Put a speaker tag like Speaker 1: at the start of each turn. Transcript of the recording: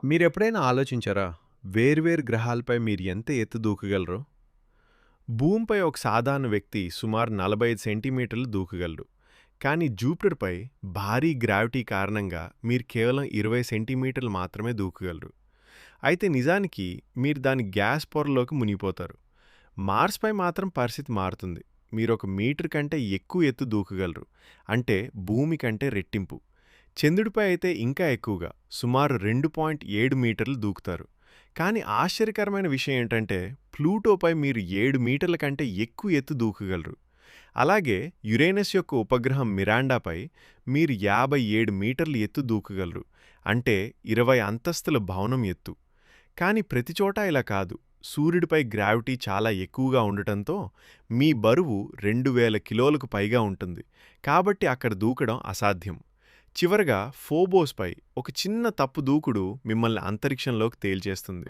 Speaker 1: మీరెప్పుడైనా ఆలోచించారా? వేర్వేరు గ్రహాలపై మీరు ఎంత ఎత్తు దూకగలరో? భూమిపై ఒక సాధారణ వ్యక్తి సుమారు 45 సెంటీమీటర్లు దూకగలడు. కానీ జూపిటర్‌పై భారీ గ్రావిటీ కారణంగా మీరు కేవలం 20 సెంటీమీటర్లు మాత్రమే దూకగలరు. అయితే నిజానికి మీరు దాని గ్యాస్ పొరలోకి మునిగిపోతారు. మార్స్‌పై మాత్రం పరిస్థితి మారుతుంది. మీరొక మీటర్ కంటే ఎక్కువ ఎత్తు దూకగలరు. అంటే భూమి కంటే రెట్టింపు. చంద్రుడిపై అయితే ఇంకా ఎక్కువగా సుమారు 2.7 మీటర్లు దూకుతారు. కానీ ఆశ్చర్యకరమైన విషయం ఏంటంటే ప్లూటోపై మీరు 7 మీటర్ల కంటే ఎక్కువ ఎత్తు దూకగలరు. అలాగే యురేనస్ యొక్క ఉపగ్రహం మిరాండాపై మీరు 57 మీటర్లు ఎత్తు దూకగలరు. అంటే 20 అంతస్తుల భవనం ఎత్తు. కానీ ప్రతి చోటా ఇలా కాదు. సూర్యుడిపై గ్రావిటీ చాలా ఎక్కువగా ఉండటంతో మీ బరువు 2000 కిలోలకు పైగా ఉంటుంది. కాబట్టి అక్కడ దూకడం అసాధ్యం. చివరగా ఫోబోస్‌పై ఒక చిన్న తప్పు దూకుడు మిమ్మల్ని అంతరిక్షంలోకి తేల్చేస్తుంది.